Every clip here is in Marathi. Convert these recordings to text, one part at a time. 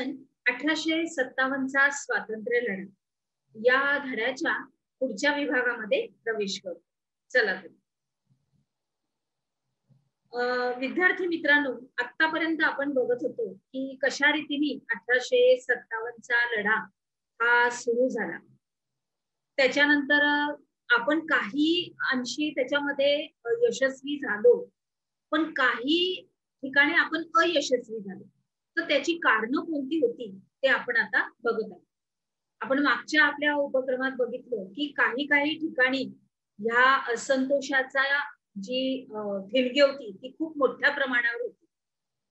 आपण 1857चा स्वातंत्र्य लढा या धड्याच्या पुढच्या विभागामध्ये प्रवेश करू. चला तर विद्यार्थी मित्रांनो, आतापर्यंत आपण बघत होतो की कशा रीतीने 1857चा लढा हा सुरू झाला. त्याच्यानंतर आपण काही अंशी त्याच्यामध्ये यशस्वी झालो, पण काही ठिकाणी आपण अयशस्वी झालो. तर त्याची कारणं कोणती होती ते आपण आता बघत आहोत. आपण मागच्या आपल्या उपक्रमात बघितलं की काही काही ठिकाणी ह्या असंतोषाचा जी ठिणगी होती ती खूप मोठ्या प्रमाणावर होती.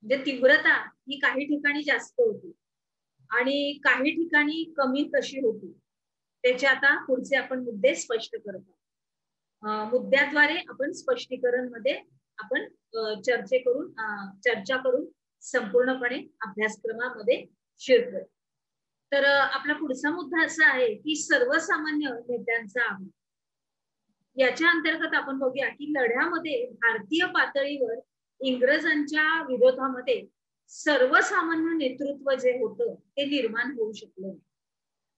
म्हणजे तीव्रता ही काही ठिकाणी जास्त होती आणि काही ठिकाणी कमी कशी होती. त्याचे आता पुढचे आपण मुद्दे स्पष्ट करत आहोत. मुद्द्याद्वारे आपण स्पष्टीकरण मध्ये आपण चर्चा करून संपूर्णपणे अभ्यासक्रमामध्ये शिरतोय. तर आपला पुढचा मुद्दा असा आहे की सर्वसामान्य नेत्यांचा आव्हान. याच्या अंतर्गत आपण बघूया की लढ्यामध्ये भारतीय पातळीवर इंग्रजांच्या विरोधामध्ये सर्वसामान्य नेतृत्व जे होतं ते निर्माण होऊ शकलं नाही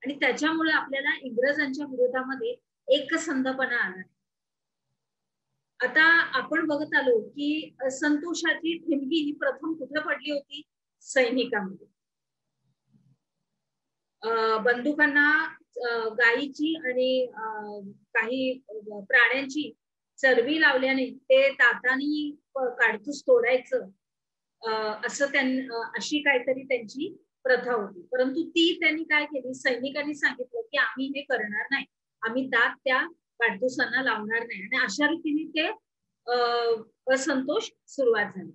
आणि त्याच्यामुळे आपल्याला इंग्रजांच्या विरोधामध्ये एकसंधपणा आला. आता आपण बघत आलो की संतोषाची ठिणगी ही प्रथम कुठे पडली होती? सैनिकांमध्ये. बंदुकांना गायीची आणि काही प्राण्यांची चरबी लावल्याने ते तातानी काडतूस तोडायचं असं अशी काहीतरी त्यांची प्रथा होती. परंतु ती त्यांनी काय केली, सैनिकांनी सांगितलं की आम्ही हे करणार नाही, आम्ही दात त्या काडतुसांना लावणार नाही आणि अशा रीतीने ते असंतोष सुरुवात झाली.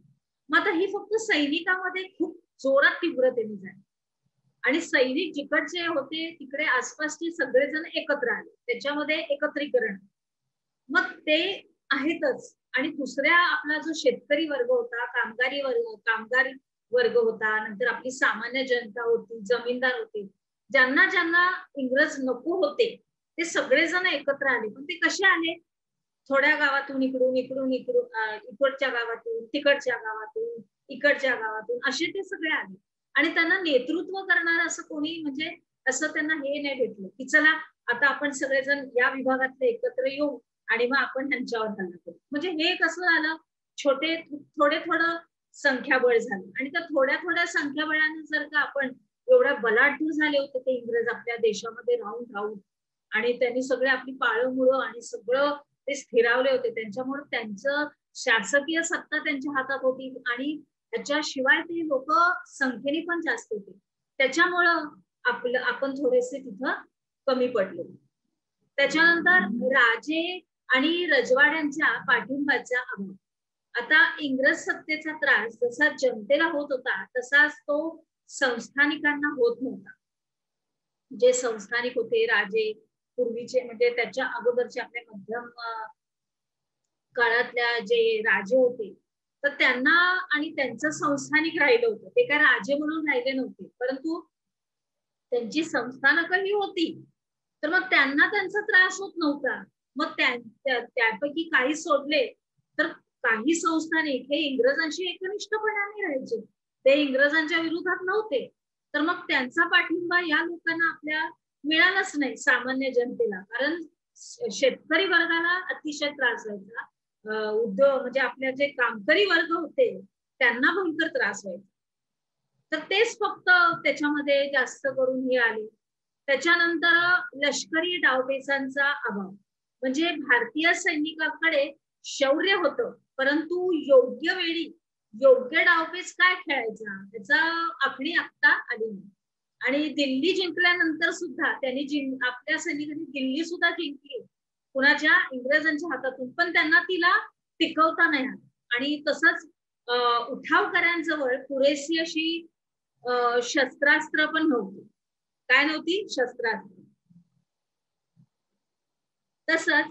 मग आता ही फक्त सैनिकांमध्ये खूप जोरात तीव्रतेने झाली आणि सैनिक जिकडचे होते तिकडे आसपासचे सगळेजण एकत्र आले, त्याच्यामध्ये एकत्रीकरण. मग ते आहेतच. आणि दुसऱ्या आपला जो शेतकरी वर्ग होता, कामगार वर्ग होता, नंतर आपली सामान्य जनता होती, जमीनदार होते, ज्यांना ज्यांना इंग्रज नको होते ते सगळेजण एकत्र आले. पण ते कसे आले? थोड्या गावातून इकडच्या गावातून, तिकडच्या गावातून, इकडच्या गावातून असे ते सगळे आले आणि त्यांना नेतृत्व करणार असं कोणी म्हणजे असं त्यांना हे नाही भेटलं की चला आता आपण सगळेजण या विभागातले एकत्र येऊ आणि मग आपण त्यांच्यावर हल्ला करू. म्हणजे हे कसं झालं, थोडं संख्याबळ झालं आणि त्या थोड्या संख्याबळाने जर का आपण एवढं बलाढ्य झाले होते ते इंग्रज आपल्या देशामध्ये राहून आणि त्यांनी सगळे आपली पाळंमुळं आणि सगळं ते स्थिरावले होते, त्यांच्यामुळे त्यांचं शासकीय सत्ता त्यांच्या हातात होती आणि त्याच्याशिवाय ते लोक संख्येने पण जास्त होते, त्याच्यामुळं आपण थोडेसे तिथं कमी पडलो. त्याच्यानंतर राजे आणि रजवाड्यांच्या पाठिंबाचा अभाव. आता इंग्रज सत्तेचा त्रास जसा जनतेला होत होता तसाच तो संस्थानिकांना होत नव्हता. जे संस्थानिक होते, राजे पूर्वीचे म्हणजे त्याच्या अगोदरचे आपल्या मध्यम काळातल्या जे राजे होते तर त्यांना आणि त्यांचं संस्थानिक राहिलं होतं. ते काय राजे म्हणून राहिले नव्हते, परंतु त्यांची संस्थानकही होती, तर मग त्यांना त्यांचा त्रास होत नव्हता. मग त्यापैकी काही सोडले तर काही संस्थानिक हे इंग्रजांशी एकनिष्ठपणाने राहायचे, ते इंग्रजांच्या विरोधात नव्हते. तर मग त्यांचा पाठिंबा या लोकांना आपल्या मिळालाच नाही, सामान्य जनतेला. कारण शेतकरी वर्गाला अतिशय त्रास व्हायचा, उद्योग म्हणजे आपल्या जे कामकरी वर्ग होते त्यांना भयंकर त्रास व्हायचा. तर तेच फक्त त्याच्यामध्ये जास्त करून हे आले. त्याच्यानंतर लष्करी डावपेचांचा अभाव. म्हणजे भारतीय सैनिकांकडे शौर्य होतं, परंतु योग्य वेळी योग्य डावपेच काय खेळायचा त्याचा आखणी आखता आली नाही. आणि दिल्ली जिंकल्यानंतर सुद्धा त्यांनी आपल्या सैनिकांनी दिल्ली सुद्धा जिंकली कुणाच्या, इंग्रजांच्या हातातून, पण त्यांना तिला टिकवता नाही आलं. आणि तसंच उठावकऱ्यांजवळ पुरेशी अशी शस्त्रास्त्र पण नव्हती. काय नव्हती? शस्त्रास्त्र. तसंच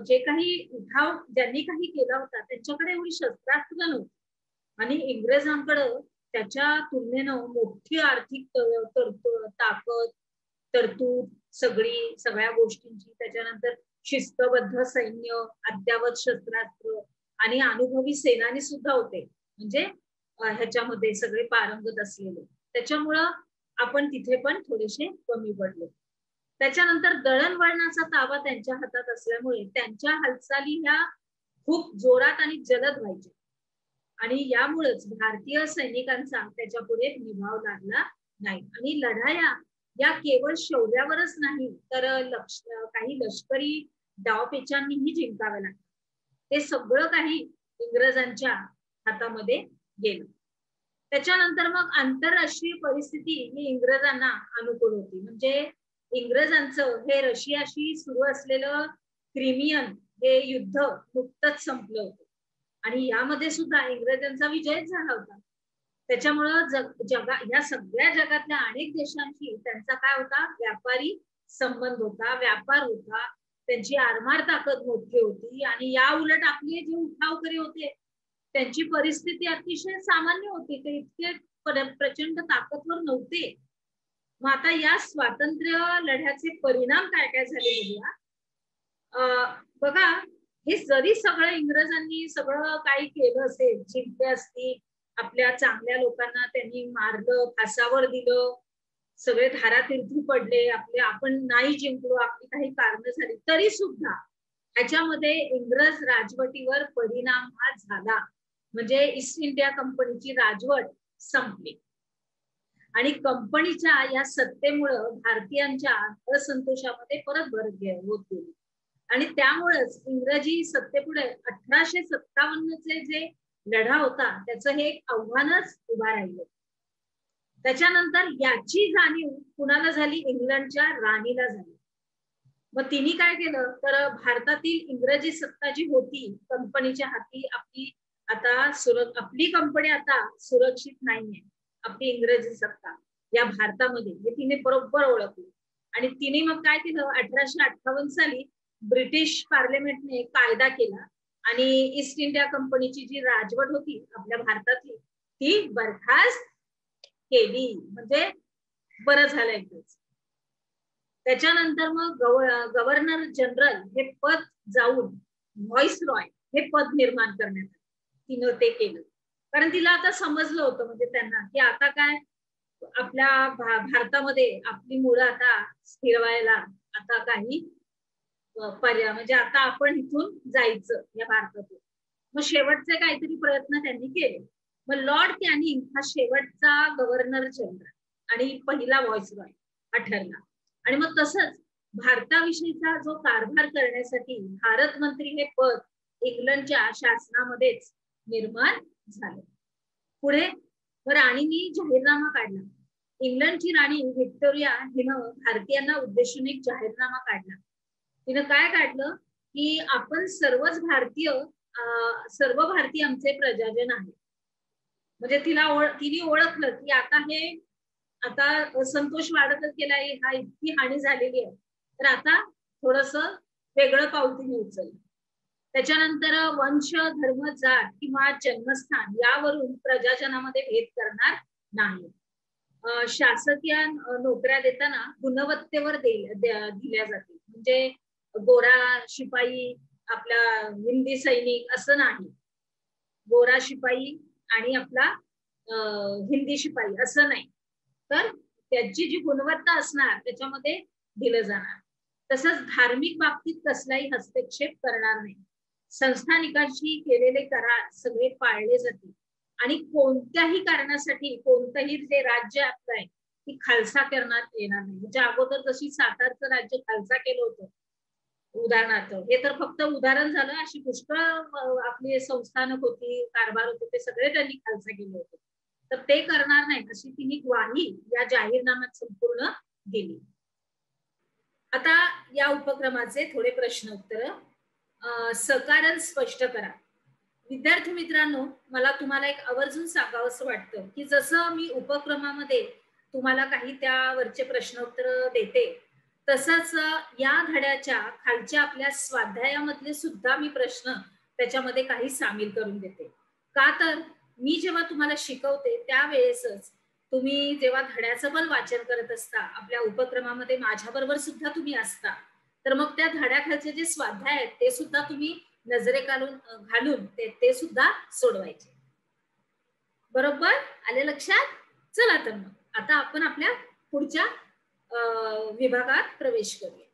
जे काही उठाव ज्यांनी काही केला होता त्यांच्याकडे एवढी शस्त्रास्त्र नव्हती आणि इंग्रजांकडे त्याच्या तुलनेनं मोठी आर्थिक तरतूद सगळ्या गोष्टींची, त्याच्यानंतर शिस्तबद्ध सैन्य, अद्यावत शस्त्रास्त्र आणि अनुभवी सेनानी सुद्धा होते, म्हणजे ह्याच्यामध्ये सगळे पारंगत असलेले. त्याच्यामुळं आपण तिथे पण थोडेसे कमी पडलो. त्याच्यानंतर दळणवळणाचा ताबा त्यांच्या हातात असल्यामुळे त्यांच्या हालचाली ह्या खूप जोरात आणि जलद व्हायच्या आणि यामुळेच भारतीय सैनिकांचा त्याच्या पुढे निभाव लागला नाही. आणि लढाया या केवळ शौर्यावरच नाही तर काही लष्करी डावपेचांनीही जिंकाव्या लागतात. ते सगळं काही इंग्रजांच्या हातामध्ये गेलं. त्याच्यानंतर मग आंतरराष्ट्रीय परिस्थिती ही इंग्रजांना अनुकूल होती. म्हणजे इंग्रजांचं हे रशियाशी सुरू असलेलं क्रिमियन हे युद्ध नुकतंच संपलं होतं आणि यामध्ये सुद्धा इंग्रजांचा विजयच झाला होता. त्याच्यामुळं या सगळ्या जगातल्या अनेक देशांशी त्यांचा काय होता, व्यापारी संबंध होता, व्यापार होता, त्यांची आरमार ताकद मोठी होती. आणि या उलट आपले जे उठावकरी होते त्यांची परिस्थिती अतिशय सामान्य होती, ते इतके प्रचंड ताकदवर नव्हते. मग आता या स्वातंत्र्य लढ्याचे परिणाम काय काय झाले बघूया. बघा, हे जरी सगळं इंग्रजांनी सगळं काही केलं असेल, जिंकले असतील, आपल्या चांगल्या लोकांना त्यांनी मारलं, फासावर दिलं, सगळे धारातीर्थी पडले, आपण नाही जिंकलो, आपली काही कारणं झाली, तरी सुद्धा ह्याच्यामध्ये इंग्रज राजवटीवर परिणाम हा झाला. म्हणजे ईस्ट इंडिया कंपनीची राजवट संपली आणि कंपनीच्या या सत्तेमुळं भारतीयांच्या असंतोषामध्ये परत भर होत गेली आणि त्यामुळेच इंग्रजी सत्तेपुढे 1857चे जे लढा होता त्याचं हे एक आव्हानच उभा राहिलं. त्याच्यानंतर याची जाणीव कुणाला झाली, इंग्लंडच्या राणीला झाली. मग तिने काय केलं तर भारतातील इंग्रजी सत्ता जी होती कंपनीच्या हाती, आपली कंपनी आता सुरक्षित नाहीये, आपली इंग्रजी सत्ता या भारतामध्ये, हे तिने बरोबर ओळखलं. आणि तिने मग काय केलं, 1858 साली ब्रिटिश पार्लिमेंटने कायदा केला आणि ईस्ट इंडिया कंपनीची जी राजवट होती आपल्या भारतातली ती बरखास्त केली. म्हणजे बरं झालं एकदाच. त्याच्यानंतर मग गव्हर्नर जनरल हे पद जाऊन व्हॉइसरॉय हे पद निर्माण करण्यात आलं. तिनं ते केलं कारण तिला आता समजलं होतं, म्हणजे त्यांना, की आता काय आपल्या भारतामध्ये आपली मुलं आता स्थिरवायला आता काही पर्याय, म्हणजे आता आपण इथून जायचं या भारतातून. मग शेवटचे काहीतरी प्रयत्न त्यांनी केले. मग लॉर्ड कॅनिंग हा शेवटचा गव्हर्नर जनरल आणि पहिला व्हॉइसरॉय हा ठरला. आणि मग तसंच भारताविषयीचा जो कारभार करण्यासाठी भारत मंत्री हे पद इंग्लंडच्या शासनामध्येच निर्माण झालं. पुढे राणींनी जाहीरनामा काढला. इंग्लंडची राणी व्हिक्टोरिया हिनं भारतीयांना उद्देशून एक जाहीरनामा काढला. तिनं काय काढलं की आपण सर्व भारतीय आमचे प्रजाजन आहे. म्हणजे तिने ओळखलं की आता असंतोष वाढतच गेलाय, हा इतकी हानी झालेली आहे, तर आता थोडस वेगळं पाऊल तिने उचललं. त्याच्यानंतर वंश, धर्म, जात किंवा जन्मस्थान यावरून प्रजाजनामध्ये भेद करणार नाही. शासकीय नोकऱ्या देताना गुणवत्तेवर दिल्या जातील. म्हणजे गोरा शिपाई, आपला हिंदी सैनिक असं नाही, गोरा शिपाई आणि आपला हिंदी शिपाई असं नाही, तर त्याची जी गुणवत्ता असणार त्याच्यामध्ये दिलं जाणार. तसंच धार्मिक बाबतीत कसलाही हस्तक्षेप करणार नाही. संस्थानिकांशी केलेले करार सगळे पाळले जातील आणि कोणत्याही कारणासाठी कोणतंही जे राज्य आपलं आहे ती खालसा करण्यात येणार नाही. म्हणजे अगोदर जशी सातारचं राज्य खालसा केलं होतं उदाहरणार्थ, हे तर फक्त उदाहरण झालं, अशी पुष्कळ आपली संस्थानक होती, कारभार होते, ते सगळे त्यांनी खालसा केले होते, तर ते करणार नाही अशी तिने ग्वाही या जाहीरनाम्यात संपूर्ण दिली. आता या उपक्रमाचे थोडे प्रश्न उत्तर. सकारण स्पष्ट करा. विद्यार्थी मित्रांनो, मला तुम्हाला एक आवर्जून सांगावंसं वाटतं की जसं मी उपक्रमामध्ये तुम्हाला काही त्यावरचे प्रश्नोत्तर देते, तसंच या धड्याच्या खालच्या आपल्या स्वाध्यायामधले सुद्धा मी प्रश्न त्याच्यामध्ये काही सामील करून देते. का तर मी जेव्हा तुम्हाला शिकवते त्यावेळेसच तुम्ही जेव्हा धड्याचं पण वाचन करत असता, आपल्या उपक्रमामध्ये माझ्याबरोबर सुद्धा तुम्ही असता, तर मग त्या धड्याखालचे जे स्वाध्याय आहेत ते सुद्धा तुम्ही नजरे घालून ते सुद्धा सोडवायचे. बरोबर आले लक्षात? चला तर मग आता आपण आपल्या पुढच्या विभागात प्रवेश करूया.